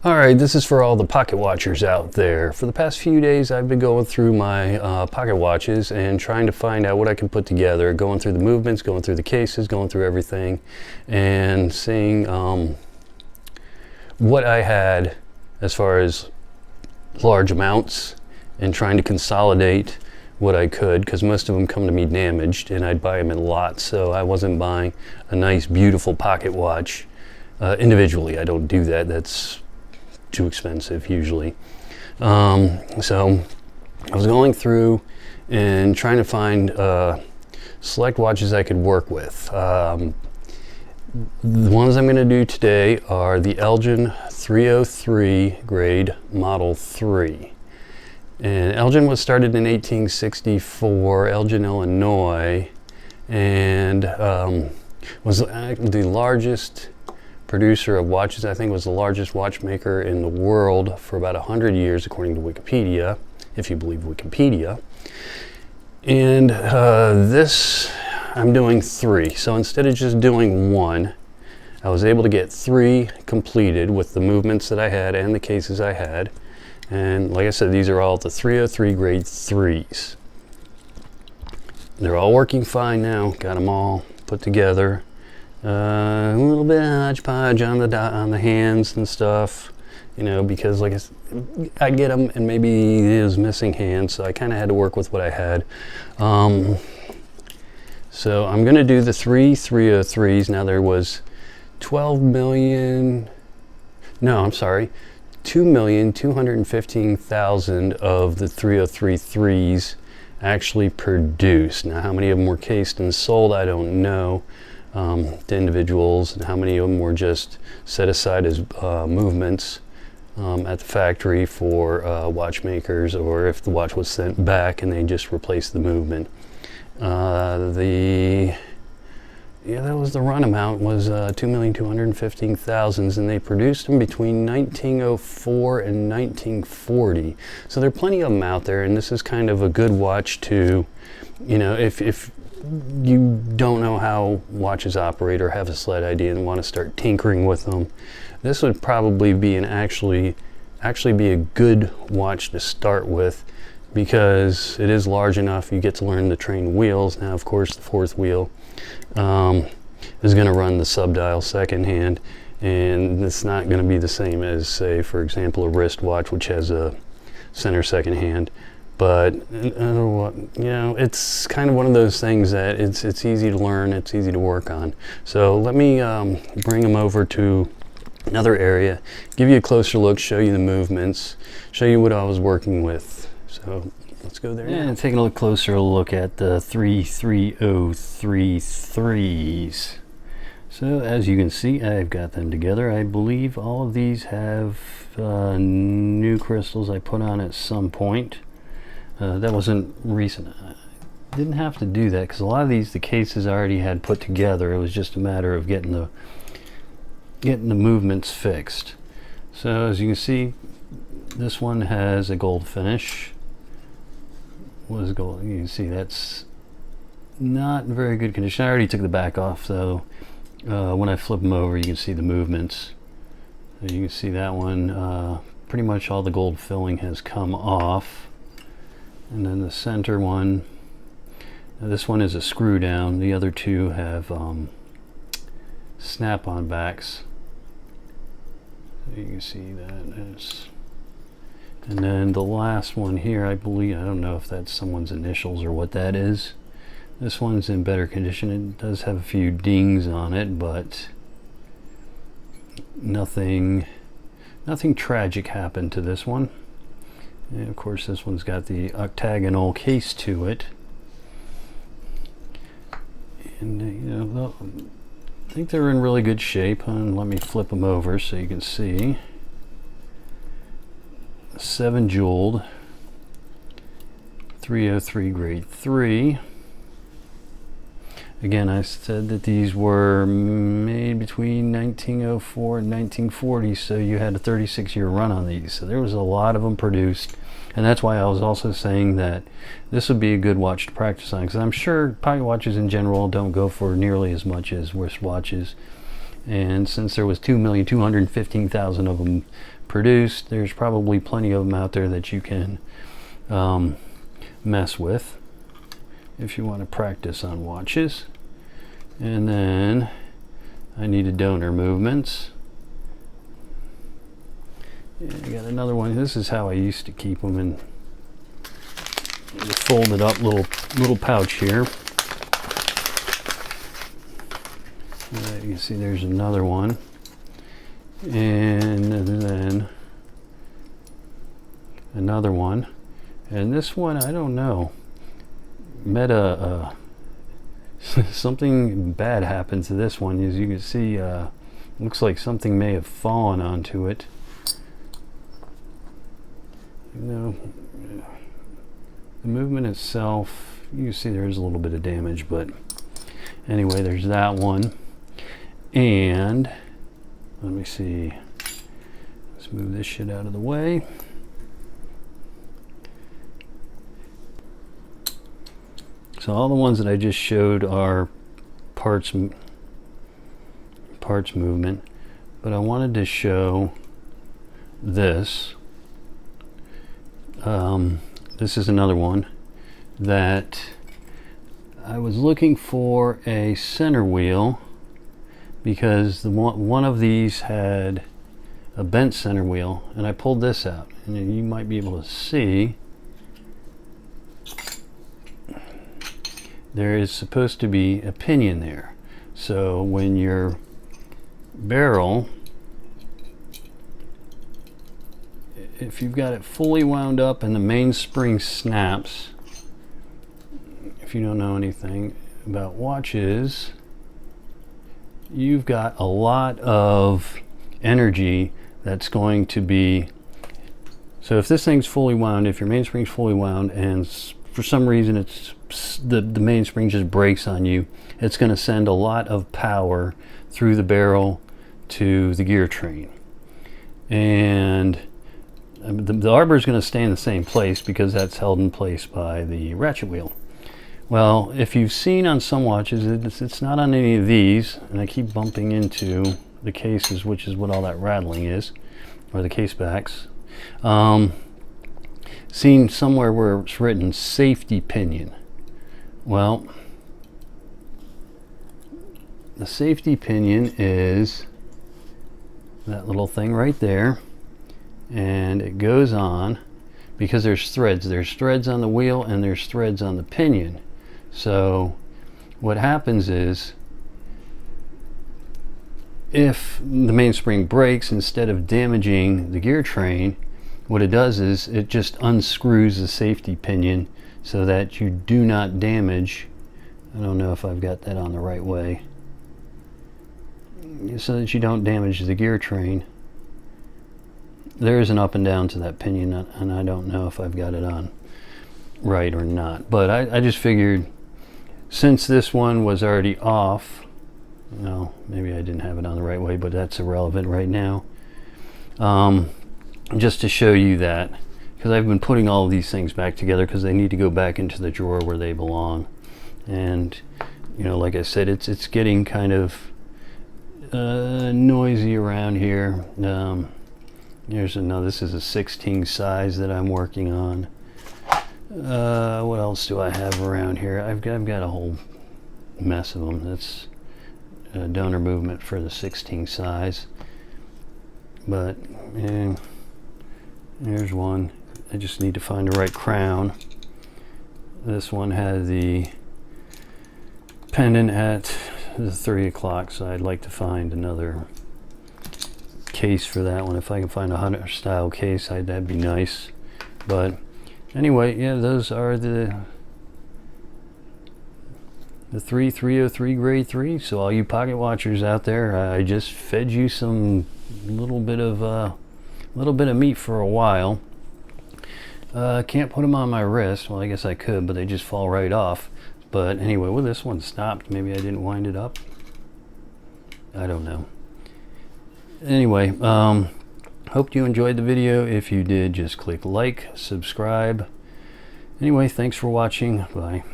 Alright, this is for all the pocket watchers out there. For the past few days I've been going through my pocket watches and trying to find out what I can put together, going through the movements, going through the cases, going through everything, and seeing what I had as far as large amounts, and trying to consolidate what I could, because most of them come to me damaged and I'd buy them in lots, so I wasn't buying a nice beautiful pocket watch individually. I don't do that. That's too expensive usually. So I was going through and trying to find select watches I could work with. The ones I'm going to do today are the Elgin 303 grade Model 3. And Elgin was started in 1864, Elgin, Illinois, and was the largest producer of watches. I think was the largest watchmaker in the world for about 100 years, according to Wikipedia, if you believe Wikipedia. And this, I'm doing 3. So instead of just doing 1, I was able to get 3 completed with the movements that I had and the cases I had. And like I said, these are all the 303 grade 3s. They're all working fine now. Got them all put together. A little bit of hodgepodge on the hands and stuff, you know, because like I get them and maybe it was missing hands, so I kind of had to work with what I had. So I'm going to do the 303s. Now there was 2,215,000 of the 303 actually produced. Now how many of them were cased and sold, I don't know. The individuals, and how many of them were just set aside as movements at the factory for watchmakers, or if the watch was sent back and they just replaced the movement. That was the run amount, was 2,215,000, and they produced them between 1904 and 1940. So there are plenty of them out there, and this is kind of a good watch to, you know, if you don't know how watches operate or have a slight idea and want to start tinkering with them, this would probably be actually be a good watch to start with, because it is large enough. You get to learn to train wheels. Now of course the 4th wheel is going to run the subdial second hand, and it's not going to be the same as, say, for example, a wristwatch, which has a center second hand. But you know, it's kind of one of those things that it's easy to learn, it's easy to work on. So let me bring them over to another area, give you a closer look, show you the movements, show you what I was working with. So let's go there now. And taking a closer look at the 33033s. So as you can see, I've got them together. I believe all of these have new crystals I put on at some point. That wasn't recent. I didn't have to do that because a lot of these, the cases I already had put together. It was just a matter of getting the movements fixed. So as you can see, this one has a gold finish. What is gold? You can see that's not in very good condition. I already took the back off, though. When I flip them over, you can see the movements. So you can see that one. Pretty much all the gold filling has come off. And then the center one, this one is a screw down. The other two have snap-on backs. So you can see that is. And then the last one here, I believe, I don't know if that's someone's initials or what that is. This one's in better condition. It does have a few dings on it, but nothing tragic happened to this one. And of course this one's got the octagonal case to it, and you know, I think they're in really good shape. And let me flip them over so you can see. 7 jeweled 303 grade 3. Again, I said that these were made between 1904 and 1940, so you had a 36-year run on these. So there was a lot of them produced, and that's why I was also saying that this would be a good watch to practice on, because I'm sure pocket watches in general don't go for nearly as much as wrist watches. And since there was 2,215,000 of them produced, there's probably plenty of them out there that you can mess with if you want to practice on watches. And then I needed donor movements. Yeah, I got another one. This is how I used to keep them in the folded up little pouch here. You can see there's another one, and then another one, and this one I don't know. Something bad happened to this one. As you can see, looks like something may have fallen onto it. You know, the movement itself, you can see there's a little bit of damage, but anyway, there's that one. And let me see, let's move this shit out of the way. So all the ones that I just showed are parts movement, but I wanted to show this. This is another one that I was looking for a center wheel, because one of these had a bent center wheel, and I pulled this out, and you might be able to see there is supposed to be a pinion there. So when your barrel, if you've got it fully wound up and the mainspring snaps, if you don't know anything about watches, you've got a lot of energy that's going to be, so if this thing's fully wound, if your mainspring's fully wound and for some reason it's the mainspring just breaks on you, it's going to send a lot of power through the barrel to the gear train. And the arbor is going to stay in the same place because that's held in place by the ratchet wheel. Well, if you've seen on some watches, it's not on any of these, and I keep bumping into the cases, which is what all that rattling is, or the case backs. Seen somewhere where it's written safety pinion. Well, the safety pinion is that little thing right there, and it goes on because there's threads. There's threads on the wheel and there's threads on the pinion. So what happens is, if the mainspring breaks, instead of damaging the gear train, what it does is it just unscrews the safety pinion so that you do not damage, I don't know if I've got that on the right way, so that you don't damage the gear train. There is an up and down to that pinion, and I don't know if I've got it on right or not, but I just figured, since this one was already off, well, maybe I didn't have it on the right way, but that's irrelevant right now. Just to show you that, because I've been putting all of these things back together because they need to go back into the drawer where they belong. And you know, like I said, it's getting kind of noisy around here. Here's another, this is a 16 size that I'm working on. What else do I have around here? I've got a whole mess of them. That's a donor movement for the 16 size. But there's one. I just need to find the right crown. This one has the pendant at the 3 o'clock, so I'd like to find another case for that one. If I can find a Hunter style case, that'd be nice. But anyway, yeah, those are the 303 grade 3. So all you pocket watchers out there, I just fed you some little bit of meat for a while. Can't put them on my wrist. Well, I guess I could, but they just fall right off. But anyway, well, this one stopped. Maybe I didn't wind it up. I don't know. Anyway, hope you enjoyed the video. If you did, just click like, subscribe. Anyway, thanks for watching. Bye.